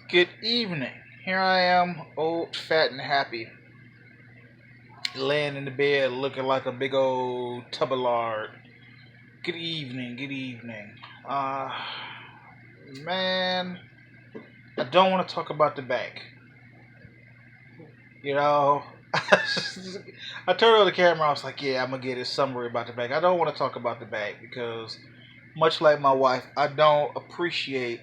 Good evening. Here I am, old, fat, and happy, laying in the bed looking like a big old tub of lard. Good evening, good evening. Uh, man, I don't want to talk about the bank. You know, I turned on the camera, I was like, yeah, I'm going to get a summary about the bank. I don't want to talk about the bank because, much like my wife, I don't appreciate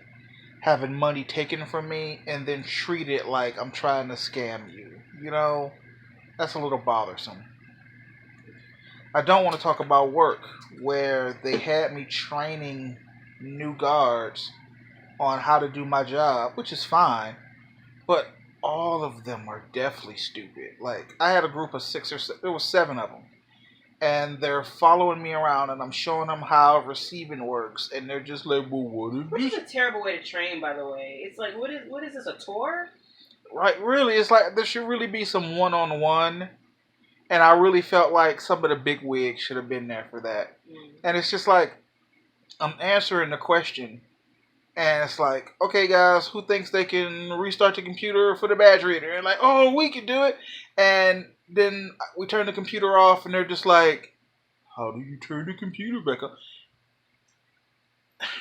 having money taken from me and then treat it like I'm trying to scam you. That's a little bothersome. I don't want to talk about work where they had me training new guards on how to do my job, which is fine, but all of them are definitely stupid. Like, I had a group of there was seven of them, and they're following me around, and I'm showing them how receiving works, and they're just like, well, what is Which is this? a terrible way to train, by the way. It's like, what is this, a tour? Right, really, it's like there should really be some one on one. And I really felt like some of the big wigs should have been there for that. And it's just like, I'm answering the question, and it's like, okay, guys, who thinks they can restart the computer for the badge reader? And like, oh, we can do it. And then we turn the computer off, and they're just like, how do you turn the computer back on?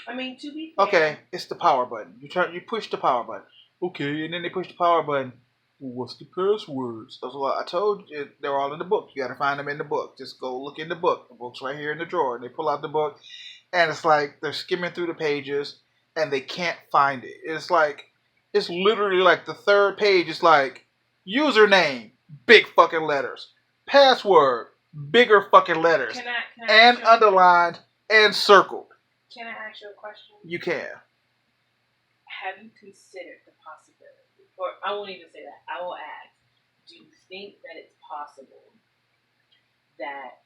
I mean, to be fair, Okay, it's the power button. You push the power button. Okay, and then they push the power button. Well, what's the passwords? That's what I told you. They're all in the book. You got to find them in the book. Just go look in the book. The book's right here in the drawer. And they pull out the book, and it's like they're skimming through the pages, and they can't find it. It's literally like the third page. It's like username, big fucking letters, password, bigger fucking letters, can I and ask you, underlined and circled. can I ask you a question? You can. Have you considered the possibility, or I won't even say that. I will ask, do you think that it's possible that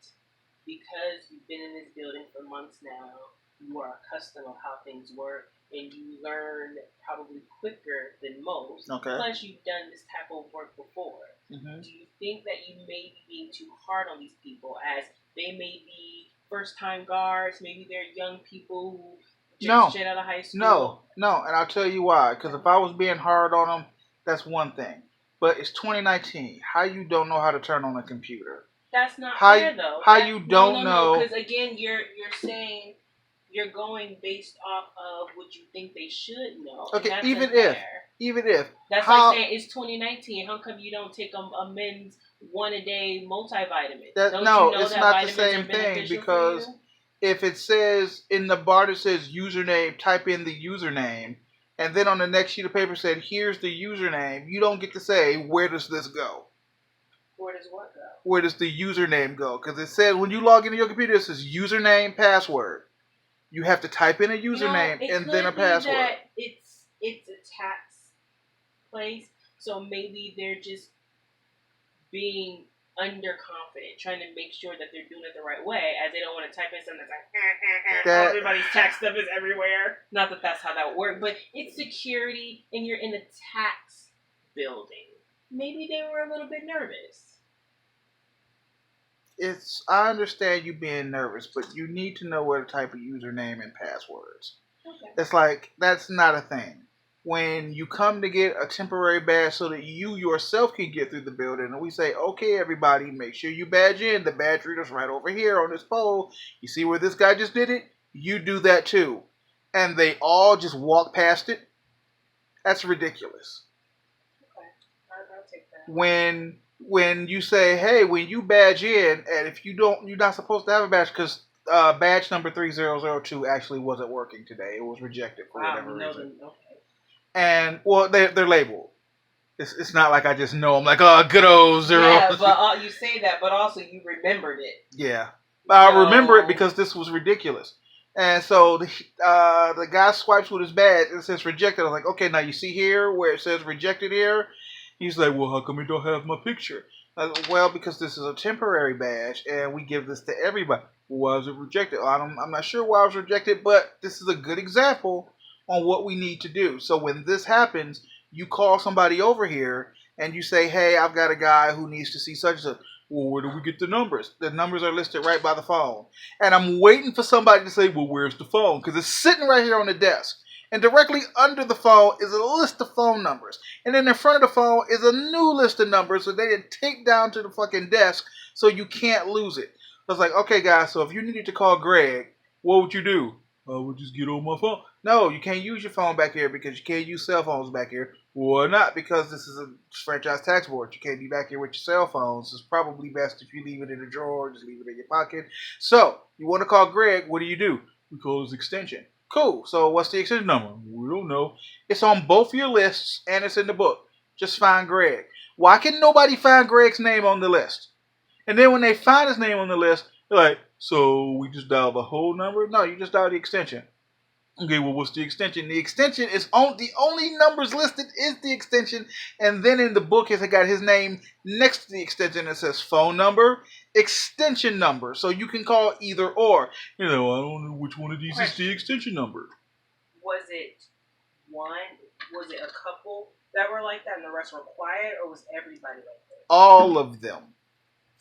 because you've been in this building for months now, you are accustomed of how things work, and you learn probably quicker than most. Okay. Plus, you've done this type of work before. Mm-hmm. Do you think that you may be being too hard on these people, as they may be first-time guards, maybe they're young people who No, just straight out of high school? no, and I'll tell you why. Because if I was being hard on them, that's one thing. But it's 2019. How you don't know how to turn on a computer? That's not How fair, though. how you don't know? Because again, you're saying you're going based off of what you think they should know. Okay, and that's even unfair. if That's how like saying it's 2019. How come you don't take a men's one a day multivitamin? that Don't no, you know it's that not the vitamins are same thing beneficial because for you? if it says in the bar that says username, type in the username, and then on the next sheet of paper said here's the username, you don't get to say where does this go. Where does what go? Where does the username go? Because it says when you log into your computer, it says username, password. You have to type in a username and then a password. That it's a tax place, so maybe they're just being underconfident, trying to make sure that they're doing it the right way, as they don't want to type in something that's like everybody's tax stuff is everywhere. Not that that's how that would work, but it's security, and you're in a tax building. Maybe they were a little bit nervous. I understand you being nervous, but you need to know what type of username and passwords. Okay. It's like that's not a thing. When you come to get a temporary badge so that you yourself can get through the building, and we say, okay, everybody, make sure you badge in. The badge reader's right over here on this pole. You see where this guy just did it? You do that too. And they all just walk past it. That's ridiculous. Okay. I'll take that. When you say, hey, when you badge in, and if you don't, you're not supposed to have a badge because badge number 3002 actually wasn't working today. It was rejected for whatever reason. Okay. And well, they're labeled. It's not like I just know. I'm like, oh, good old zero. Yeah, but you say that, but also you remembered it. Yeah, I remember it because this was ridiculous. And so the guy swipes with his badge and it says rejected. I was like, okay, now you see here where it says rejected here. He's like, well, how come you don't have my picture? Well, because this is a temporary badge and we give this to everybody. Well, why is it rejected? I'm not sure why it was rejected, but this is a good example on what we need to do. So when this happens, you call somebody over here and you say, hey, I've got a guy who needs to see such and such. Well, where do we get the numbers? The numbers are listed right by the phone. And I'm waiting for somebody to say, well, where's the phone? Because it's sitting right here on the desk. And directly under the phone is a list of phone numbers. And then in front of the phone is a new list of numbers that they did tape down to the fucking desk so you can't lose it. I was like, okay, guys, so if you needed to call Greg, what would you do? I would just get on my phone. No, you can't use your phone back here because you can't use cell phones back here. Why not? Because this is a franchise tax board. You can't be back here with your cell phones. It's probably best if you leave it in a drawer, just leave it in your pocket. So, you want to call Greg, what do? We call his extension. Cool. So, what's the extension number? We don't know. It's on both your lists and it's in the book. Just find Greg. Why can nobody find Greg's name on the list? And then when they find his name on the list, they're like, so we just dial the whole number? No, you just dial the extension. Okay, well, what's the extension? The extension is on the only numbers listed is the extension, and then in the book it's got his name next to the extension. It says phone number, extension number, so you can call either or. You know, I don't know which one of these is the extension number. Was it one? Was it a couple that were like that, and the rest were quiet, or was everybody like that? All of them,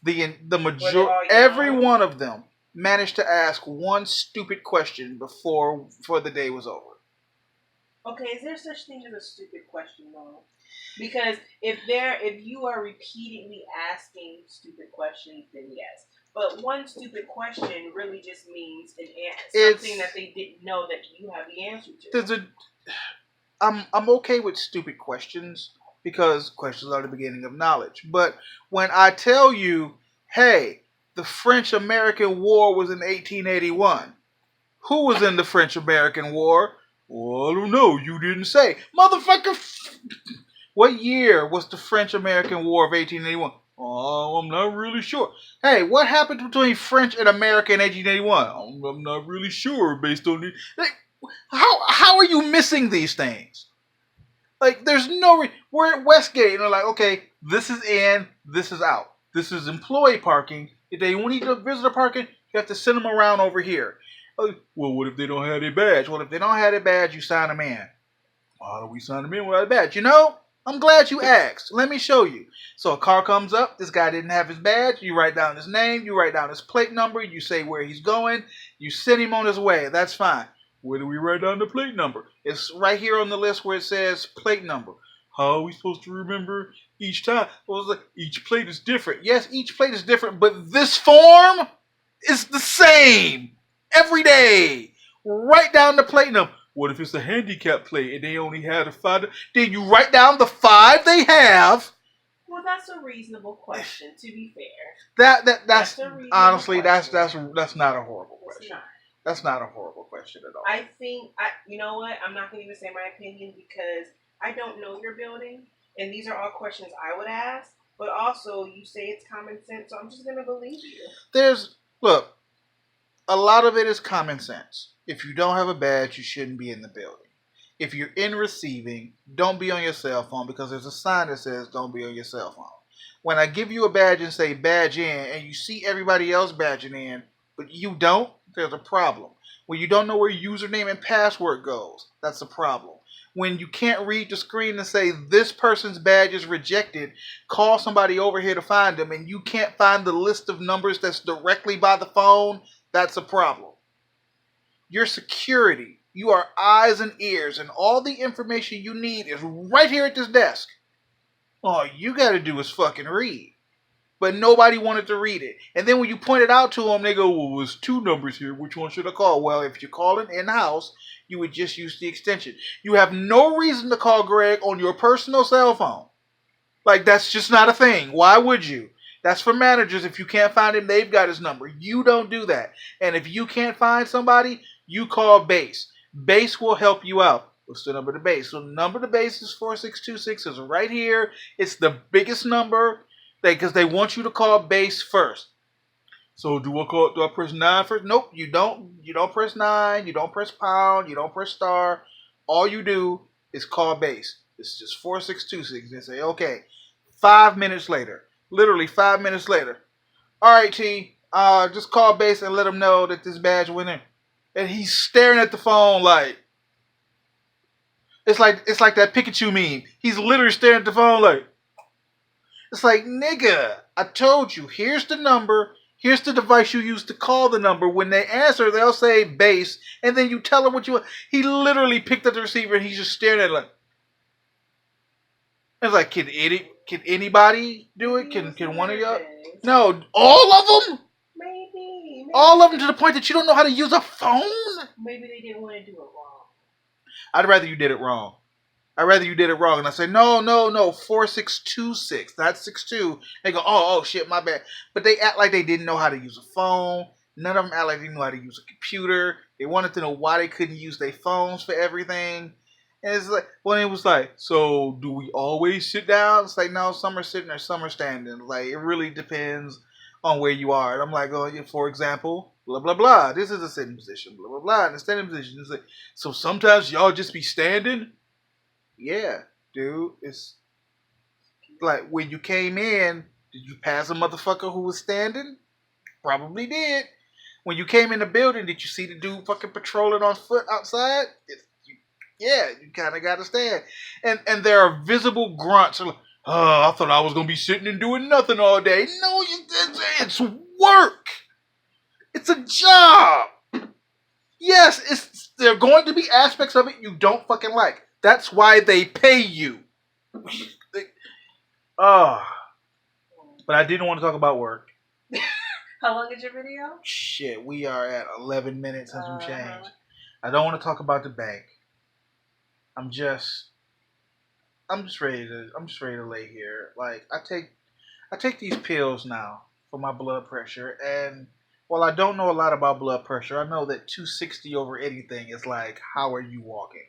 the majority, every one of them managed to ask one stupid question before the day was over. Okay, is there such thing as a stupid question though? Because if you are repeatedly asking stupid questions, then yes. But one stupid question really just means something that they didn't know that you have the answer to. I'm okay with stupid questions because questions are the beginning of knowledge. But when I tell you, hey, the French-American War was in 1881. Who was in the French-American War? Well, I don't know. You didn't say. Motherfucker! What year was the French-American War of 1881? Oh, I'm not really sure. Hey, what happened between French and America in 1881? I'm not really sure based on the... How are you missing these things? Like, there's no... We're at Westgate, and they're like, okay, this is in, this is out. This is employee parking. If they need to visitor parking, you have to send them around over here. Well, what if they don't have their badge? Well, if they don't have their badge, you sign them in. Why do we sign them in without a badge? You know, I'm glad you asked. Let me show you. So a car comes up. This guy didn't have his badge. You write down his name. You write down his plate number. You say where he's going. You send him on his way. That's fine. Where do we write down the plate number? It's right here on the list where it says plate number. How are we supposed to remember each time? Well, each plate is different. Yes, each plate is different, but this form is the same every day. Write down the plate number. What if it's a handicap plate and they only had a 5? Then you write down the 5 they have. Well, that's a reasonable question. To be fair, that's honestly question. that's not a horrible question. That's not a horrible question at all. I think you know what? I'm not going to even say my opinion because I don't know your building, and these are all questions I would ask. But also, you say it's common sense, so I'm just going to believe you. Look, a lot of it is common sense. If you don't have a badge, you shouldn't be in the building. If you're in receiving, don't be on your cell phone because there's a sign that says don't be on your cell phone. When I give you a badge and say badge in, and you see everybody else badging in, but you don't, there's a problem. When you don't know where your username and password goes, that's a problem. When you can't read the screen and say this person's badge is rejected, call somebody over here to find them, and you can't find the list of numbers that's directly by the phone, that's a problem. Your security, you are eyes and ears, and all the information you need is right here at this desk. All you got to do is fucking read. But nobody wanted to read it. And then when you point it out to them, they go, well, there's 2 numbers here. Which one should I call? Well, if you're calling in-house, you would just use the extension. You have no reason to call Greg on your personal cell phone. Like, that's just not a thing. Why would you? That's for managers. If you can't find him, they've got his number. You don't do that. And if you can't find somebody, you call base. Base will help you out. What's the number to base? So the number to base is 4626. It's right here. It's the biggest number. Because they want you to call base first. So do I press 9 first? Nope, you don't. You don't press 9. You don't press pound. You don't press star. All you do is call base. It's just 4626. And say, okay. 5 minutes later. Literally 5 minutes later. All right, T. Just call base and let them know that this badge went in. And he's staring at the phone like. It's like that Pikachu meme. He's literally staring at the phone like. It's like, nigga, I told you, here's the number, Here's the device you use to call the number. When they answer, they'll say base, and then you tell them what you want. He literally picked up the receiver and he's just staring at it like. It's like, can anybody do it? Can one of y'all? No, all of them. Maybe. All of them to the point that you don't know how to use a phone. Maybe they didn't want to do it wrong. I'd rather you did it wrong. And I say, no, 4626, not 62. They go, oh, shit, my bad. But they act like they didn't know how to use a phone. None of them act like they knew how to use a computer. They wanted to know why they couldn't use their phones for everything. And it's like, well, it was like, so do we always sit down? It's like, no, some are sitting or some are standing. Like, it really depends on where you are. And I'm like, oh, for example, blah, blah, blah. This is a sitting position, blah, blah, blah. And the standing position is like, so sometimes y'all just be standing? Yeah, dude. It's like when you came in, did you pass a motherfucker who was standing? Probably did. When you came in the building, did you see the dude fucking patrolling on foot outside? Yeah, you kind of got to stand. And there are visible grunts. Like, oh, I thought I was going to be sitting and doing nothing all day. No, it's work. It's a job. Yes, there are going to be aspects of it you don't fucking like. That's why they pay you. But I didn't want to talk about work. How long is your video? Shit, we are at 11 minutes and some change. I don't want to talk about the bank. I'm just ready to lay here. Like I take these pills now for my blood pressure, and while I don't know a lot about blood pressure, I know that 260 over anything is like, how are you walking?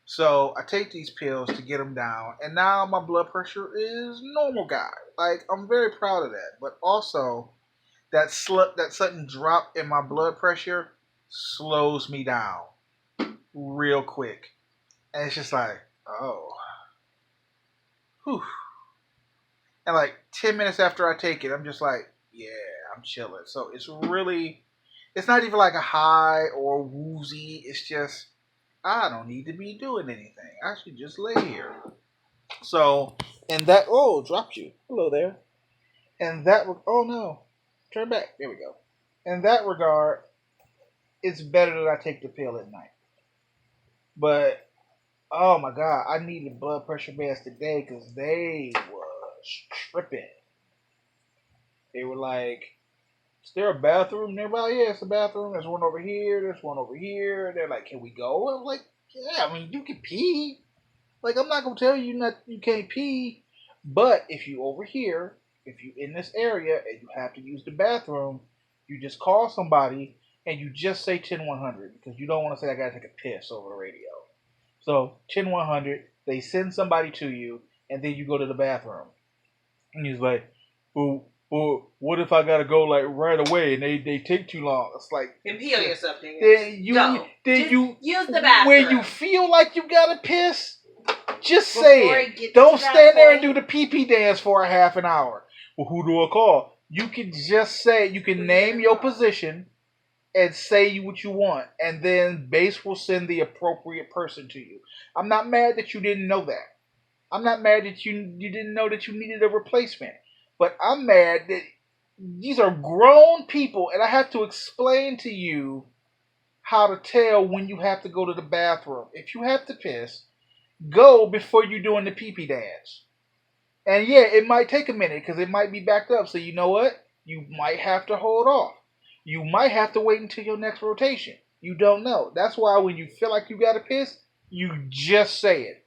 So I take these pills to get them down, and now my blood pressure is normal, guy. Like, I'm very proud of that. But also, that sudden drop in my blood pressure slows me down real quick. And it's just like, oh. Whew. And like 10 minutes after I take it, I'm just like, yeah, I'm chilling. So it's not even like a high or woozy. It's just, I don't need to be doing anything. I should just lay here. So, dropped you. Hello there. Oh no. Turn back. There we go. In that regard, it's better that I take the pill at night. But, oh my God, I needed blood pressure meds today because they was tripping. They were like, is there a bathroom nearby? Yeah, it's a bathroom. There's one over here. There's one over here. They're like, can we go? I'm like, yeah, I mean, you can pee. Like, I'm not going to tell you you can't pee. But if you over here, if you in this area and you have to use the bathroom, you just call somebody and you just say 10100 because you don't want to say I got to take a piss over the radio. So 10100, they send somebody to you and then you go to the bathroom. And he's like, well, what if I gotta go like right away and they take too long? It's like, impale yourself. Then you use the bathroom. When you feel like you gotta piss, just say it. Don't stand there and do the pee-pee dance for a half an hour. Well, who do I call? You can just say, you can name your position and say what you want, and then base will send the appropriate person to you. I'm not mad that you didn't know that. I'm not mad that you didn't know that you needed a replacement. But I'm mad that these are grown people, and I have to explain to you how to tell when you have to go to the bathroom. If you have to piss, go before you're doing the pee-pee dance. And yeah, it might take a minute because it might be backed up. So you know what? You might have to hold off. You might have to wait until your next rotation. You don't know. That's why when you feel like you got to piss, you just say it.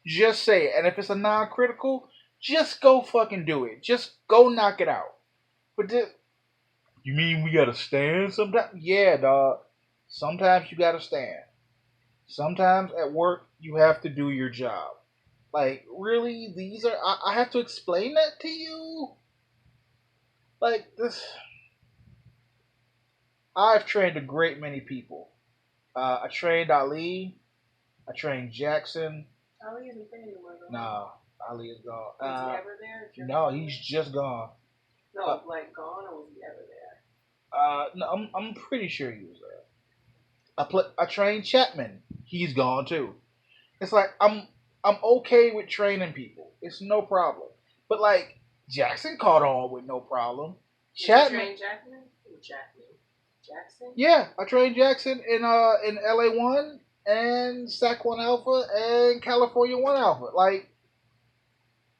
Just say it. And if it's a non-critical, just go fucking do it. Just go knock it out. But you mean we gotta stand sometimes? Yeah, dog. Sometimes you gotta stand. Sometimes at work, you have to do your job. Like, really? I have to explain that to you? Like, this. I've trained a great many people. I trained Ali. I trained Jackson. Ali isn't there anymore, though. No. Ali is gone. Was he ever there? No, he's just gone. No, like gone, or was he ever there? No, I'm pretty sure he was there. I trained Chapman. He's gone too. It's like I'm okay with training people. It's no problem. But like Jackson caught on with no problem. Train Jackson? Yeah, I trained Jackson in LA1 and SAC 1 Alpha and California 1 Alpha. Like,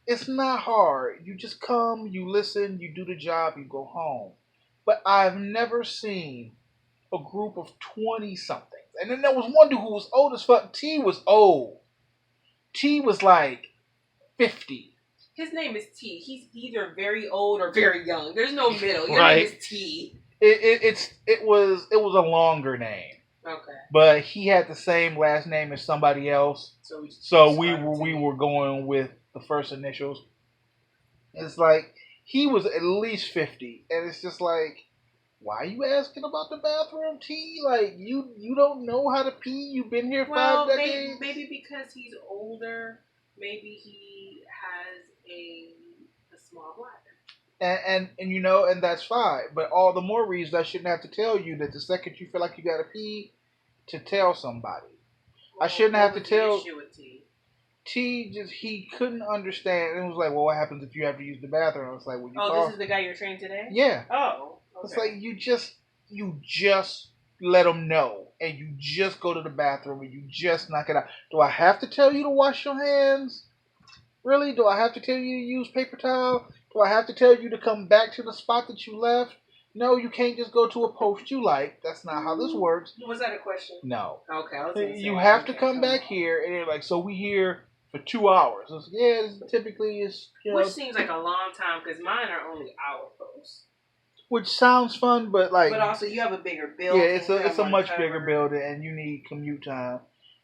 it's not hard. You just come, you listen, you do the job, you go home. But I've never seen a group of 20 somethings. And then there was one dude who was old as fuck. T was old. T was like 50. His name is T. He's either very old or very young. There's no middle. Your Right. name is T. It was a longer name. Okay. But he had the same last name as somebody else. So we were going with the first initials. It's like he was at least 50, and it's just like, why are you asking about the bathroom, T? Like, you don't know how to pee? You've been here 5 decades? Maybe because he's older, maybe he has a small bladder. And that's fine. But all the more reason I shouldn't have to tell you that the second you feel like you gotta pee, to tell somebody. Well, I shouldn't have to tell. The issue with T? He couldn't understand. It was like, well, what happens if you have to use the bathroom? I was like, well, this is the guy you're trained today? Yeah. Oh. Okay. It's like you just let them know, and you just go to the bathroom, and you just knock it out. Do I have to tell you to wash your hands? Really? Do I have to tell you to use paper towel? Do I have to tell you to come back to the spot that you left? No, you can't just go to a post you like. That's not how this works. Was that a question? No. Okay. You have to come back here, and they're like, so we here for 2 hours. It's, yeah, typically it's... Which seems like a long time, because mine are only hour posts. Which sounds fun, but like... But also, you have a bigger building. Yeah, it's a much bigger building, and you need commute time.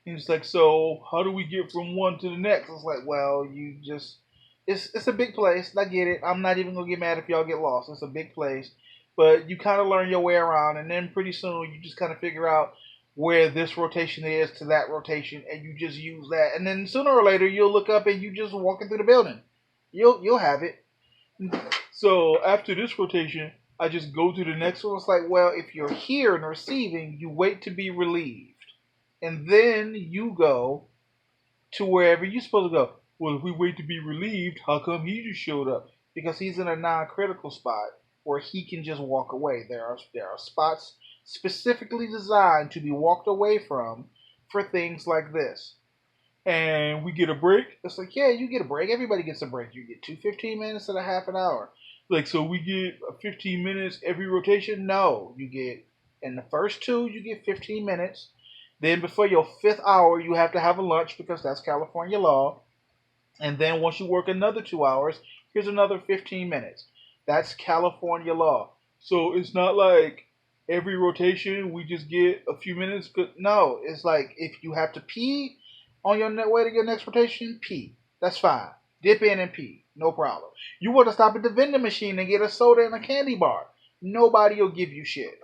And it's like, so how do we get from one to the next? It's like, well, you just... It's a big place. I get it. I'm not even going to get mad if y'all get lost. It's a big place. But you kind of learn your way around, and then pretty soon you just kind of figure out where this rotation is to that rotation, and you just use that. And then sooner or later, you'll look up and you just walking through the building. You'll have it. So after this rotation, I just go to the next one. It's like, well, if you're here and receiving, you wait to be relieved. And then you go to wherever you're supposed to go. Well, if we wait to be relieved, how come he just showed up? Because he's in a non-critical spot where he can just walk away. There are spots specifically designed to be walked away from for things like this. And we get a break. It's like, yeah, you get a break. Everybody gets a break. You get 2 15 minutes and a half an hour. Like, so we get 15 minutes every rotation? No. You get, in the first 2, you get 15 minutes. Then before your 5th hour, you have to have a lunch because that's California law. And then once you work another 2 hours, here's another 15 minutes. That's California law. So it's not like every rotation we just get a few minutes. No, it's like if you have to pee on your way to your next rotation, pee. That's fine. Dip in and pee. No problem. You want to stop at the vending machine and get a soda and a candy bar. Nobody will give you shit.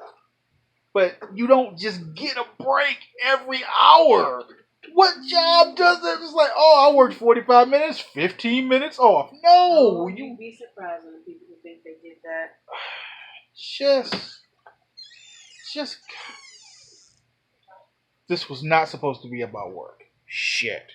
But you don't just get a break every hour. What job does it? It's like, oh, I worked 45 minutes, 15 minutes off. No. You'd be surprised when the people who think they get that. Just. This was not supposed to be about work. Shit.